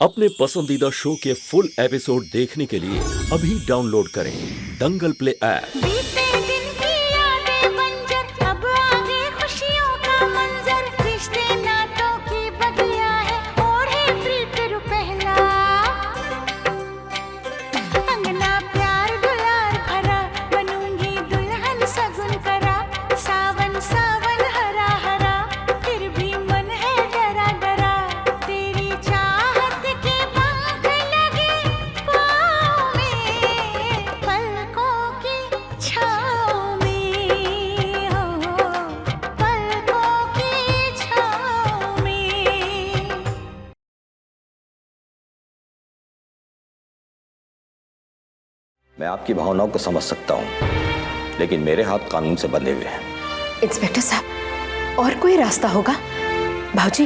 अपने पसंदीदा शो के फुल एपिसोड देखने के लिए अभी डाउनलोड करें दंगल प्ले ऐप। बीते दिन की यादें बंजर, अब आगे खुशियों का मंजर, रिश्ते नातों की बगिया है, ओढ़े प्रीत रुपहला, अंगना प्यार दुलार भरा, बनूंगी दुल्हन सगुन करा, सावन सावन हरा हरा, फिर भी मन है डरा डरा, तेरी चाहत के पंख लगे पाँव में, पलकों की छाँव में, हो पलकों की छाँव में। मैं आपकी भावनाओं को समझ सकता हूँ, लेकिन मेरे हाथ कानून से बंधे हुए हैं। इंस्पेक्टर साहब, और कोई रास्ता होगा? भाऊजी,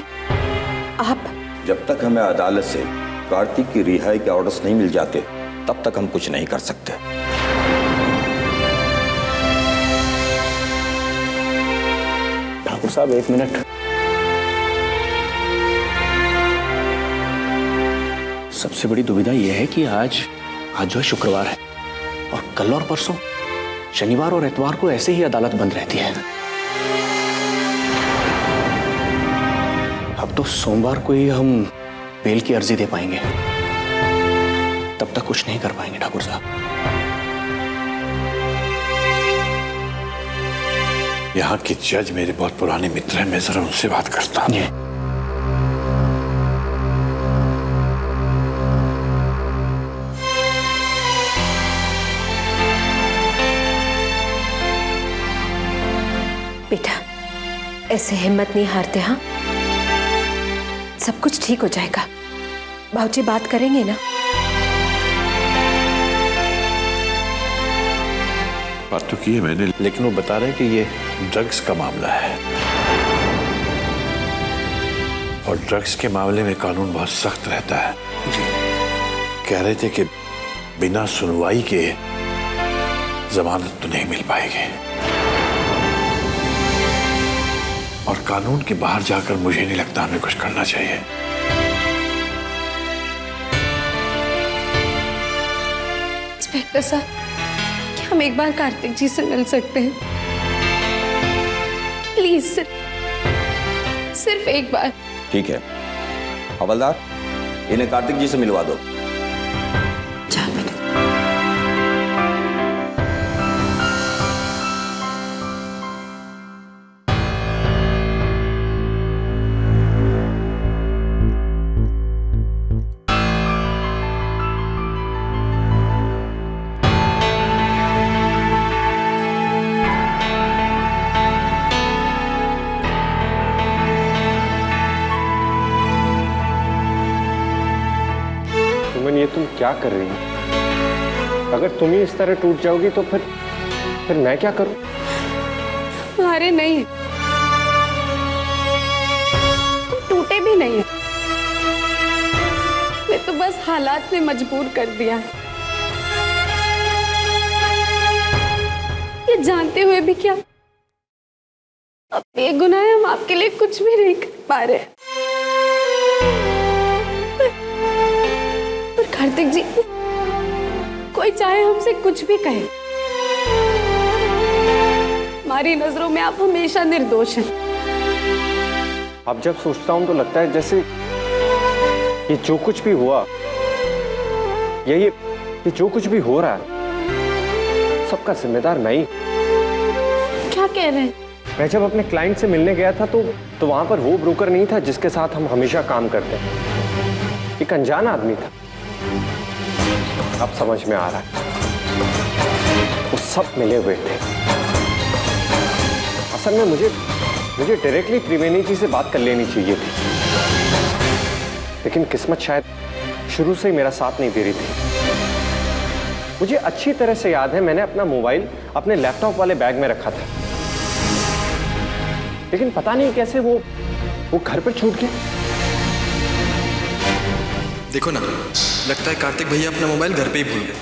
आप जब तक हमें अदालत से कार्तिक की रिहाई के ऑर्डर्स नहीं मिल जाते, तब तक हम कुछ नहीं कर सकते। ठाकुर साहब, एक मिनट। सबसे बड़ी दुविधा यह है कि आज जो है शुक्रवार है, और कल और परसों शनिवार और इतवार को ऐसे ही अदालत बंद रहती है। अब तो सोमवार को ही हम बेल की अर्जी दे पाएंगे, तब तक कुछ नहीं कर पाएंगे ठाकुर साहब। यहाँ की जज मेरे बहुत पुराने मित्र हैं, मैं जरा उनसे बात करता हूँ। बेटा, ऐसे हिम्मत नहीं हारते। हाँ, सब कुछ ठीक हो जाएगा। भाऊजी बात करेंगे ना? बात तो की है मैंने, लेकिन वो बता रहे कि ये ड्रग्स का मामला है, और ड्रग्स के मामले में कानून बहुत सख्त रहता है। कह रहे थे कि बिना सुनवाई के जमानत तो नहीं मिल पाएगी, और कानून के बाहर जाकर मुझे नहीं लगता हमें कुछ करना चाहिए। इंस्पेक्टर साहब, क्या हम एक बार कार्तिक जी से मिल सकते हैं? प्लीज, सिर्फ एक बार। ठीक है हवलदार, इन्हें कार्तिक जी से मिलवा दो। चल बेटा। ये तुम क्या कर रही हो? अगर तुम ही इस तरह टूट जाओगी तो फिर मैं क्या करूं? अरे नहीं, तुम टूटे भी नहीं है, मैं तो बस हालात ने मजबूर कर दिया। ये जानते हुए भी क्या, अब बेगुनाह हम आपके लिए कुछ भी नहीं कर पा रहे। कार्तिक जी, कोई चाहे हमसे कुछ भी कहे, हमारी नजरों में आप हमेशा निर्दोष हैं। अब जब सोचता हूं तो लगता है जैसे ये जो कुछ भी हुआ, ये जो कुछ भी हो रहा है, सबका जिम्मेदार मैं ही। क्या कह रहे हैं? मैं जब अपने क्लाइंट से मिलने गया था तो वहां पर वो ब्रोकर नहीं था जिसके साथ हम हमेशा काम करते हैं। एक अनजान आदमी था। अब समझ में आ रहा है, वो सब मिले हुए थे। असल में मुझे डायरेक्टली त्रिवेणी जी से बात कर लेनी चाहिए थी, लेकिन किस्मत शायद शुरू से ही मेरा साथ नहीं दे रही थी। मुझे अच्छी तरह से याद है, मैंने अपना मोबाइल अपने लैपटॉप वाले बैग में रखा था, लेकिन पता नहीं कैसे वो घर पर छूट गया। देखो ना, लगता है कार्तिक भैया अपना मोबाइल घर पे ही भूल गए।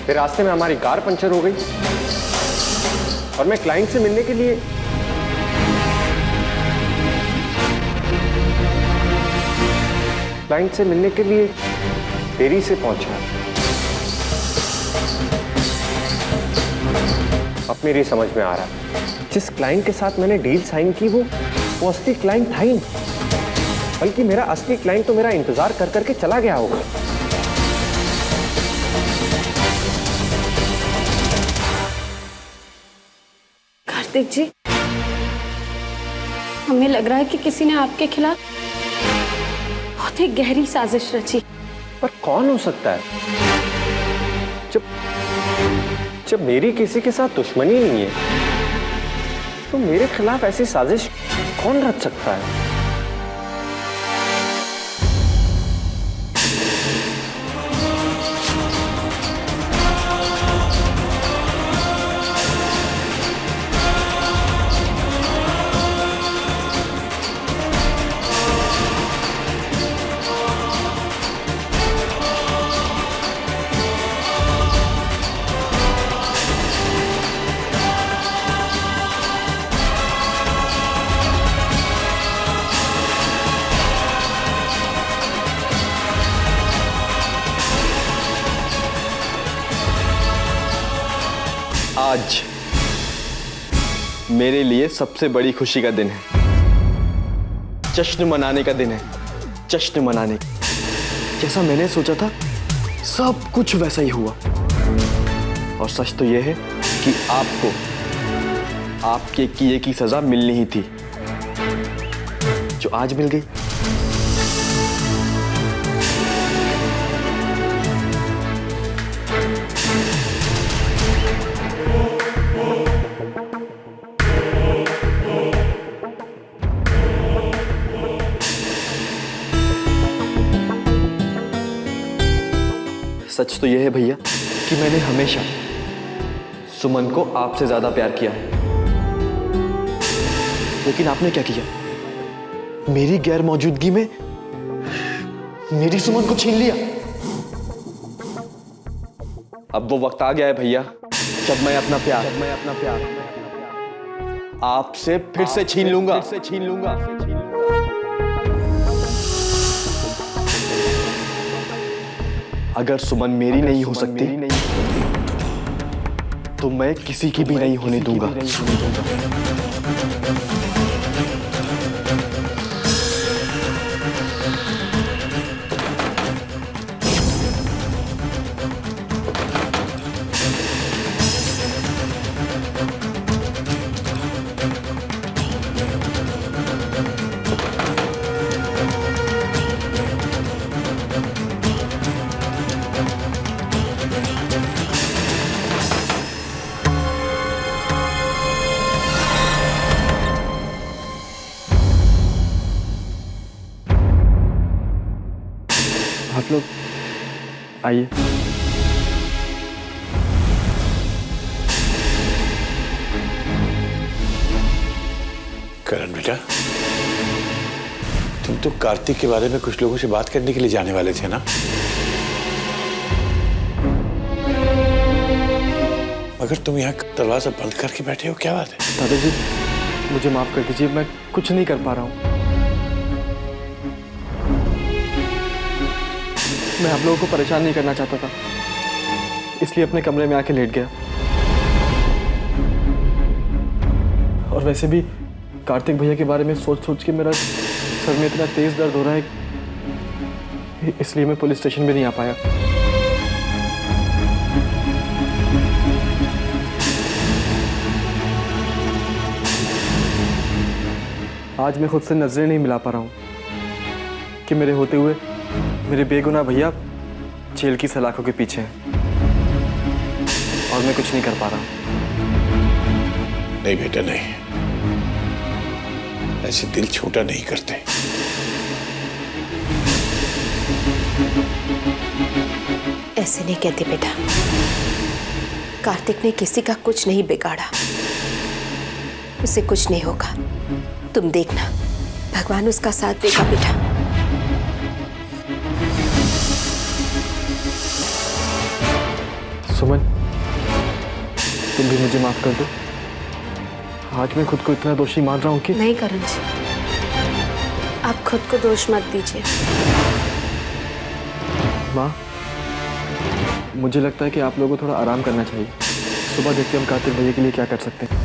फिर रास्ते में हमारी कार पंचर हो गई और मैं क्लाइंट से मिलने के लिए क्लाइंट से मिलने के लिए देरी से पहुंचा। अब मेरी समझ में आ रहा है, जिस क्लाइंट के साथ मैंने डील साइन की वो असली क्लाइंट था ही नहीं, बल्कि मेरा असली क्लाइंट तो मेरा इंतजार कर करके चला गया होगा। कार्तिक जी, हमें लग रहा है कि किसी ने आपके खिलाफ बहुत ही गहरी साजिश रची। पर कौन हो सकता है? जब मेरी किसी के साथ दुश्मनी नहीं है तो मेरे खिलाफ ऐसी साजिश कौन रच सकता है? आज मेरे लिए सबसे बड़ी खुशी का दिन है, जश्न मनाने का दिन है, जश्न मनाने। जैसा मैंने सोचा था सब कुछ वैसा ही हुआ। और सच तो यह है कि आपको आपके किए की सजा मिलनी ही थी, जो आज मिल गई। सच तो यह है भैया कि मैंने हमेशा सुमन को आपसे ज्यादा प्यार किया है, लेकिन आपने क्या किया? मेरी गैर मौजूदगी में मेरी सुमन को छीन लिया। अब वो वक्त आ गया है भैया, जब मैं अपना प्यार आपसे फिर से छीन लूंगा। अगर सुमन मेरी नहीं हो सकती तो मैं किसी की भी नहीं होने दूंगा। आप लोग आइए। करण बेटा, तुम तो कार्तिक के बारे में कुछ लोगों से बात करने के लिए जाने वाले थे ना? मगर तुम यहाँ दरवाजा बंद करके बैठे हो, क्या बात है? दादाजी मुझे माफ कर दीजिए, मैं कुछ नहीं कर पा रहा हूँ। मैं आप लोगों को परेशान नहीं करना चाहता था, इसलिए अपने कमरे में आके लेट गया। और वैसे भी कार्तिक भैया के बारे में सोच सोच के मेरा सर में इतना तेज दर्द हो रहा है, इसलिए मैं पुलिस स्टेशन भी नहीं आ पाया। आज मैं खुद से नजरें नहीं मिला पा रहा हूँ कि मेरे होते हुए मेरे बेगुनाह भैया जेल की सलाखों के पीछे हैं और मैं कुछ नहीं कर पा रहा हूं। नहीं बेटा नहीं, ऐसे दिल छोटा नहीं करते। ऐसे नहीं कहते बेटा, कार्तिक ने किसी का कुछ नहीं बिगाड़ा, उसे कुछ नहीं होगा। तुम देखना, भगवान उसका साथ देगा बेटा। सुमन, तुम भी मुझे माफ कर दो। आज मैं खुद को इतना दोषी मान रहा हूं कि नहीं करण जी, आप खुद को दोष मत दीजिए। माँ, मुझे लगता है कि आप लोगों को थोड़ा आराम करना चाहिए। सुबह देखते हैं हम कार्तिक भैया के लिए क्या कर सकते हैं।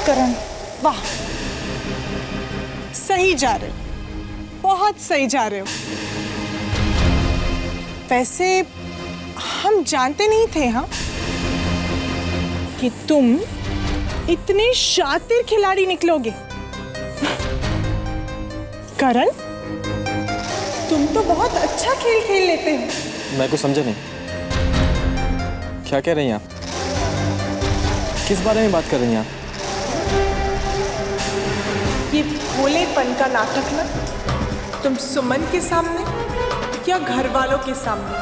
करण, वाह, सही जा रहे हो, बहुत सही जा रहे हो। वैसे हम जानते नहीं थे हाँ कि तुम इतने शातिर खिलाड़ी निकलोगे। करण, तुम तो बहुत अच्छा खेल खेल लेते हो। मैं कुछ समझा नहीं, क्या कह रही हैं आप? किस बारे में बात कर रही हैं आप? ये भोलेपन का नाटक ना तुम सुमन के सामने या घर वालों के सामने,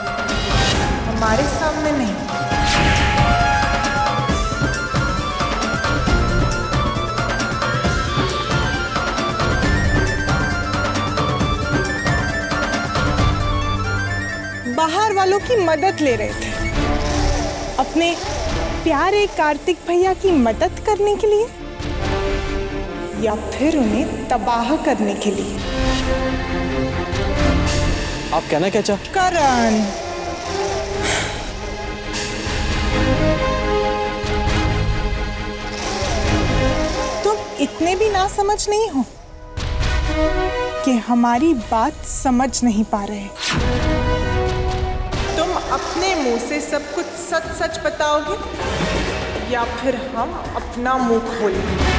हमारे सामने नहीं। बाहर वालों की मदद ले रहे थे, अपने प्यारे कार्तिक भैया की मदद करने के लिए या फिर उन्हें तबाह करने के लिए। आप कहना क्या चाहते? करण, तुम इतने भी ना समझ नहीं हो कि हमारी बात समझ नहीं पा रहे। तुम अपने मुंह से सब कुछ सच सच बताओगे या फिर हम अपना मुंह खोलेंगे?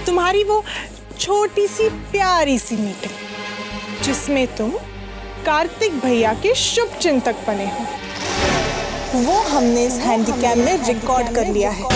तुम्हारी वो छोटी सी प्यारी सी मीटिंग जिसमें तुम कार्तिक भैया के शुभ चिंतक बने हो, वो हमने इस हैंडीकैम में रिकॉर्ड कर लिया है।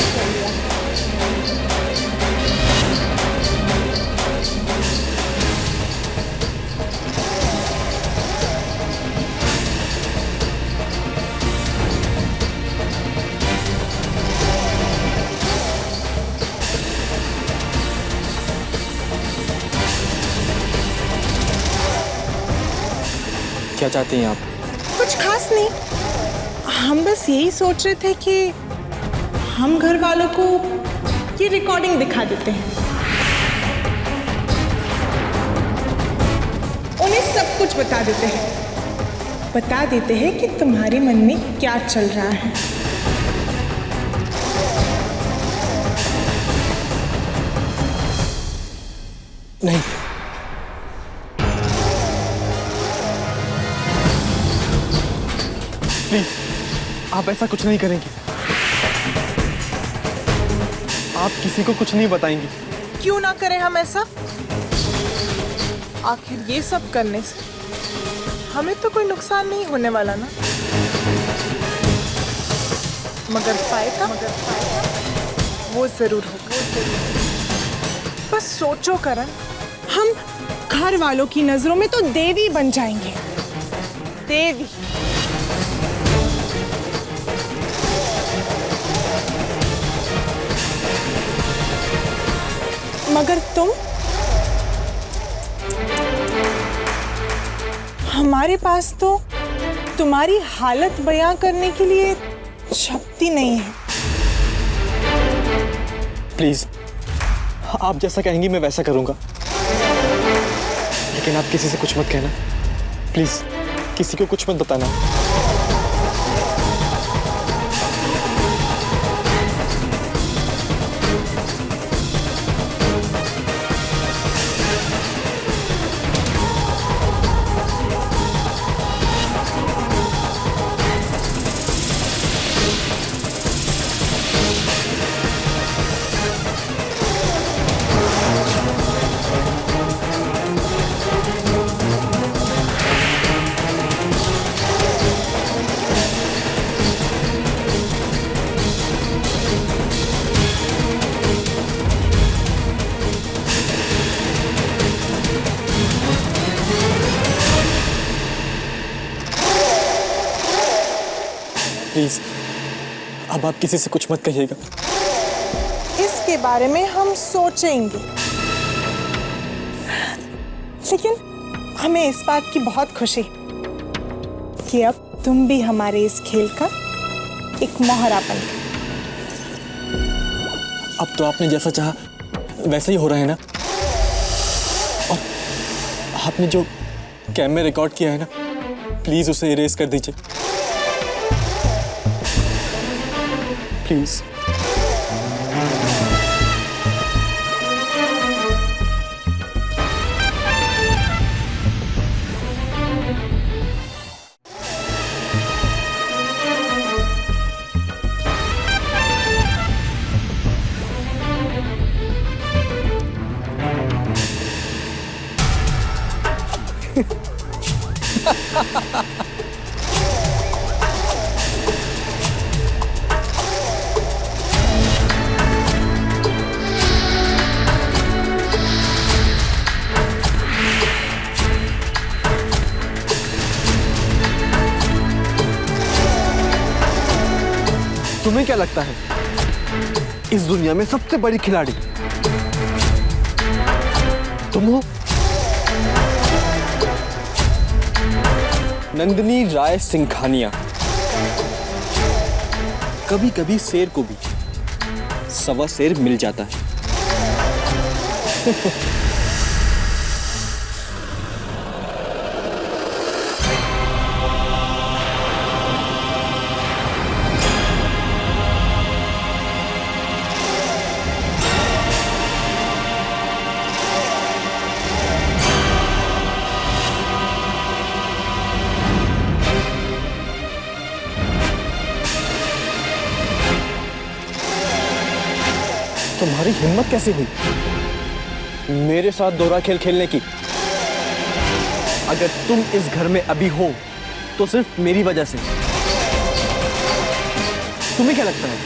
क्या चाहती हैं आप? कुछ खास नहीं, हम बस यही सोच रहे थे कि हम घर वालों को ये रिकॉर्डिंग दिखा देते हैं, उन्हें सब कुछ बता देते हैं कि तुम्हारे मन में क्या चल रहा है। नहीं, प्लीज आप ऐसा कुछ नहीं करेंगे। आप किसी को कुछ नहीं बताएंगी। क्यों ना करें हम ऐसा? आखिर ये सब करने से हमें तो कोई नुकसान नहीं होने वाला ना। मगर फायदा वो जरूर होगा। बस सोचो करण, हम घर वालों की नजरों में तो देवी बन जाएंगे, देवी। मगर तुम, हमारे पास तो तुम्हारी हालत बयां करने के लिए शब्द ही नहीं है। प्लीज, आप जैसा कहेंगी मैं वैसा करूंगा, लेकिन आप किसी से कुछ मत कहना। प्लीज, किसी को कुछ मत बताना। प्लीज, अब आप किसी से कुछ मत कहिएगा। इसके बारे में हम सोचेंगे, लेकिन हमें इस बात की बहुत खुशी कि अब तुम भी हमारे इस खेल का एक मोहरा बन गए। अब तो आपने जैसा चाहा वैसे ही हो रहा है ना। और आपने जो कैम में रिकॉर्ड किया है ना, प्लीज उसे इरेज कर दीजिए प्लीज। तुम्हें क्या लगता है इस दुनिया में सबसे बड़ी खिलाड़ी तुम हो? नंदिनी राय सिंघानिया। कभी कभी शेर को भी सवा शेर मिल जाता है। तुम्हारी हिम्मत कैसे हुई मेरे साथ दोहरा खेल खेलने की? अगर तुम इस घर में अभी हो तो सिर्फ मेरी वजह से। तुम्हें क्या लगता है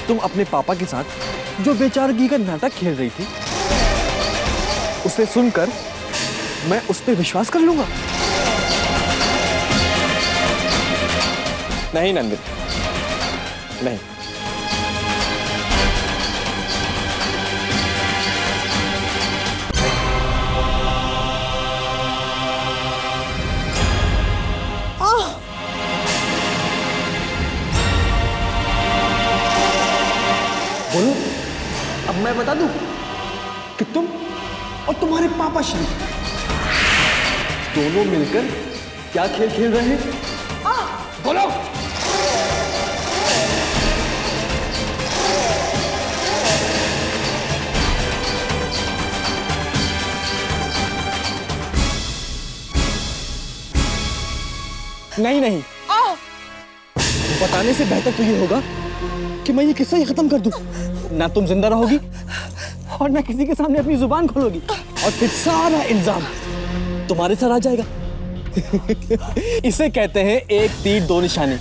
तुम अपने पापा के साथ जो बेचारगी का नाटक खेल रही थी उसे सुनकर मैं उस पर विश्वास कर लूंगा? नहीं नंदिनी, नहीं। बोलो, अब मैं बता दूं कि तुम और तुम्हारे पापा श्री दोनों मिलकर क्या खेल खेल रहे हैं? बोलो। नहीं नहीं, बताने से बेहतर तो ये होगा कि मैं ये किस्सा ही खत्म कर दूं। ना तुम जिंदा रहोगी और ना किसी के सामने अपनी जुबान खोलोगी, और फिर सारा इल्जाम तुम्हारे सर आ जाएगा। इसे कहते हैं एक तीर दो निशाने।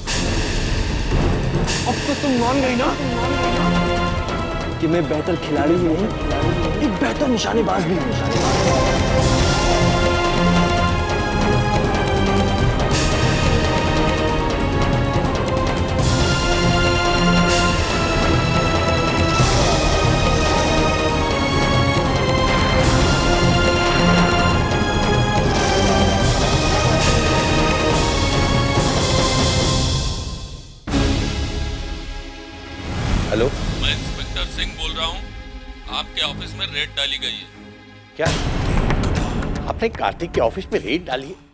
अब तो तुम मान गई ना कि मैं बेहतर खिलाड़ी ही नहीं, एक बेहतर निशानेबाज भी हूं। आपके ऑफिस में रेड डाली गई है। क्या आपने कार्तिक के ऑफिस में रेड डाली है?